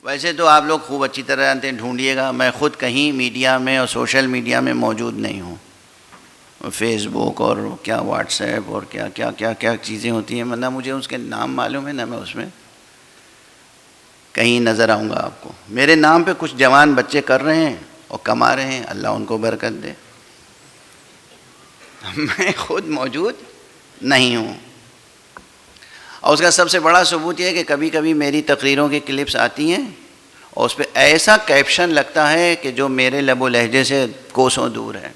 ویسے تو آپ لوگ خوب اچھی طرح جانتے ہیں، ڈھونڈیے گا، میں خود کہیں میڈیا میں اور سوشل میڈیا میں موجود نہیں ہوں، فیس بک اور کیا واٹس ایپ اور کیا کیا کیا کیا چیزیں ہوتی ہیں، نہ مجھے اس کے نام معلوم ہے، نہ میں اس میں کہیں نظر آؤں گا آپ کو۔ میرے نام پہ کچھ جوان بچے کر رہے ہیں اور کما رہے ہیں، اللہ ان کو برکت دے، میں خود موجود نہیں ہوں۔ اور اس کا سب سے بڑا ثبوت یہ ہے کہ کبھی کبھی میری تقریروں کی کلپس آتی ہیں اور اس پہ ایسا کیپشن لگتا ہے کہ جو میرے لب و لہجے سے کوسوں دور ہے،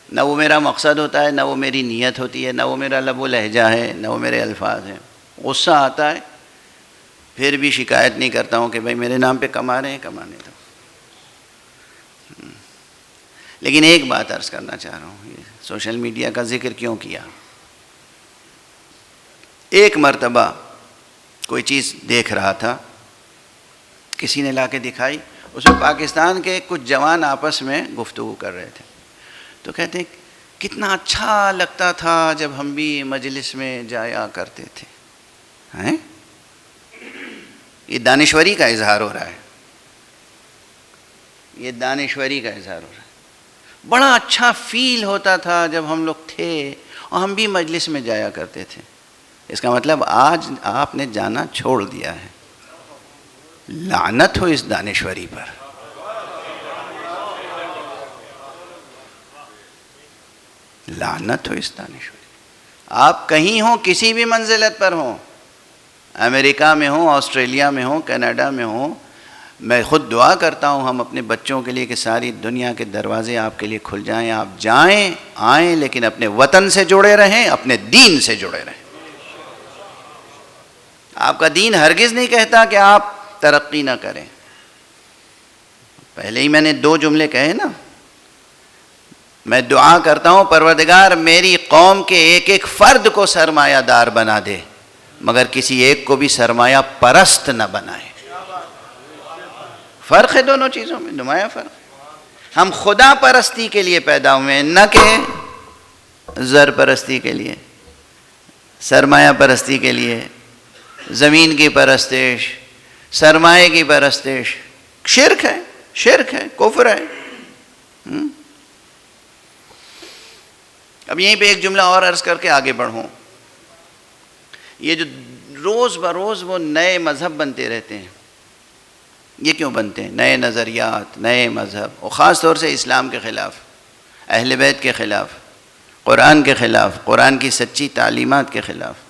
نہ وہ میرا مقصد ہوتا ہے، نہ وہ میری نیت ہوتی ہے، نہ وہ میرا لب و لہجہ ہے، نہ وہ میرے الفاظ ہیں۔ غصہ آتا ہے، پھر بھی شکایت نہیں کرتا ہوں کہ بھائی میرے نام پہ کما رہے ہیں، کمانے دو۔ لیکن ایک بات عرض کرنا چاہ رہا ہوں، یہ سوشل میڈیا کا ذکر کیوں کیا؟ ایک مرتبہ کوئی چیز دیکھ رہا تھا، کسی نے لا کے دکھائی، اس میں پاکستان کے کچھ جوان آپس میں گفتگو کر رہے تھے، تو کہتے ہیں کتنا اچھا لگتا تھا جب ہم بھی مجلس میں جایا کرتے تھے۔ ہیں؟ یہ دانشوری کا اظہار ہو رہا ہے، یہ دانشوری کا اظہار ہو رہا ہے۔ بڑا اچھا فیل ہوتا تھا جب ہم لوگ تھے اور ہم بھی مجلس میں جایا کرتے تھے۔ اس کا مطلب آج آپ نے جانا چھوڑ دیا ہے۔ لعنت ہو اس دانشوری پر۔ لعنت ہو اس دانشوری۔ آپ کہیں ہوں، کسی بھی منزلت پر ہوں، امریکہ میں ہوں، آسٹریلیا میں ہوں، کینیڈا میں ہوں، میں خود دعا کرتا ہوں ہم اپنے بچوں کے لیے کہ ساری دنیا کے دروازے آپ کے لیے کھل جائیں، آپ جائیں آئیں، لیکن اپنے وطن سے جڑے رہیں، اپنے دین سے جڑے رہیں۔ آپ کا دین ہرگز نہیں کہتا کہ آپ ترقی نہ کریں۔ پہلے ہی میں نے 2 جملے کہے نا، میں دعا کرتا ہوں پروردگار میری قوم کے ایک ایک فرد کو سرمایہ دار بنا دے، مگر کسی ایک کو بھی سرمایہ پرست نہ بنائے۔ فرق ہے دونوں چیزوں میں، نمایاں فرق۔ ہم خدا پرستی کے لیے پیدا ہوئے ہیں، نہ کہ زر پرستی کے لیے، سرمایہ پرستی کے لیے، زمین کی پرستش، سرمایہ کی پرستش۔ شرک ہے، شرک ہے، کفر ہے۔ اب یہیں پہ ایک جملہ اور عرض کر کے آگے بڑھوں۔ یہ جو روز بروز وہ نئے مذہب بنتے رہتے ہیں، یہ کیوں بنتے ہیں؟ نئے نظریات، نئے مذہب، اور خاص طور سے اسلام کے خلاف، اہل بیت کے خلاف، قرآن کے خلاف، قرآن کی سچی تعلیمات کے خلاف۔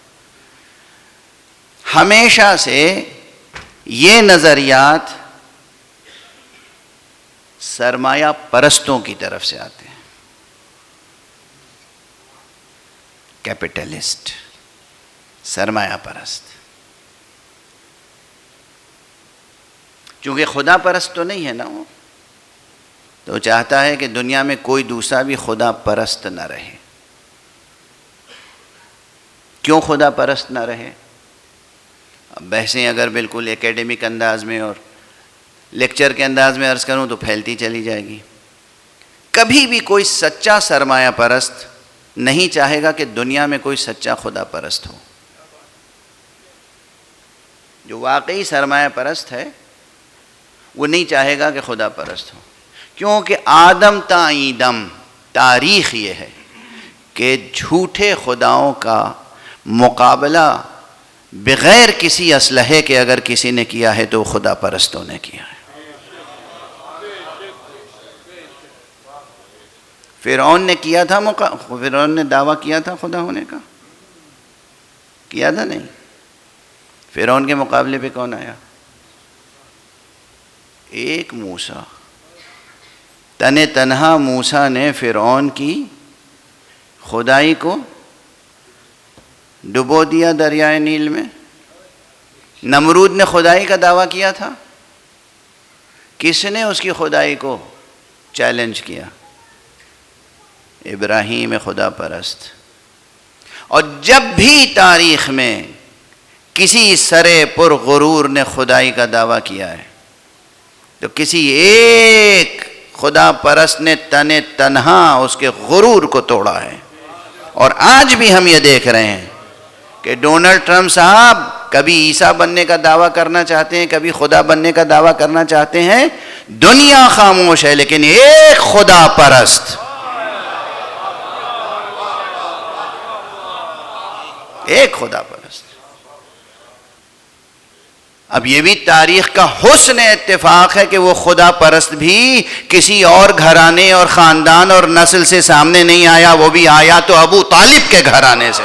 ہمیشہ سے یہ نظریات سرمایہ پرستوں کی طرف سے آتے ہیں، کیپٹلسٹ، سرمایہ پرست۔ چونکہ خدا پرست تو نہیں ہے نا وہ، تو چاہتا ہے کہ دنیا میں کوئی دوسرا بھی خدا پرست نہ رہے۔ کیوں خدا پرست نہ رہے؟ اب بحثیں اگر بالکل ایکیڈمک انداز میں اور لیکچر کے انداز میں عرض کروں تو پھیلتی چلی جائے گی۔ کبھی بھی کوئی سچا سرمایہ پرست نہیں چاہے گا کہ دنیا میں کوئی سچا خدا پرست ہو۔ جو واقعی سرمایہ پرست ہے وہ نہیں چاہے گا کہ خدا پرست ہو، کیونکہ آدم تا ایدم تاریخ یہ ہے کہ جھوٹے خداؤں کا مقابلہ بغیر کسی اسلحے کے اگر کسی نے کیا ہے تو خدا پرستوں نے کیا ہے۔ فرعون نے کیا تھا، فرعون نے دعویٰ کیا تھا خدا ہونے کا، کیا تھا نہیں؟ فرعون کے مقابلے پہ کون آیا؟ ایک موسیٰ۔ تنہا موسیٰ نے فرعون کی خدائی کو ڈبو دیا دریائے نیل میں۔ نمرود نے خدائی کا دعویٰ کیا تھا، کس نے اس کی خدائی کو چیلنج کیا؟ ابراہیم خدا پرست۔ اور جب بھی تاریخ میں کسی سرے پر غرور نے خدائی کا دعویٰ کیا ہے تو کسی ایک خدا پرست نے تنہا اس کے غرور کو توڑا ہے۔ اور آج بھی ہم یہ دیکھ رہے ہیں کہ ڈونلڈ ٹرمپ صاحب کبھی عیسیٰ بننے کا دعویٰ کرنا چاہتے ہیں، کبھی خدا بننے کا دعویٰ کرنا چاہتے ہیں. دنیا خاموش ہے لیکن ایک خدا پرست، ایک خدا پرست. اب یہ بھی تاریخ کا حسن اتفاق ہے کہ وہ خدا پرست بھی کسی اور گھرانے اور خاندان اور نسل سے سامنے نہیں آیا، وہ بھی آیا تو ابو طالب کے گھرانے سے.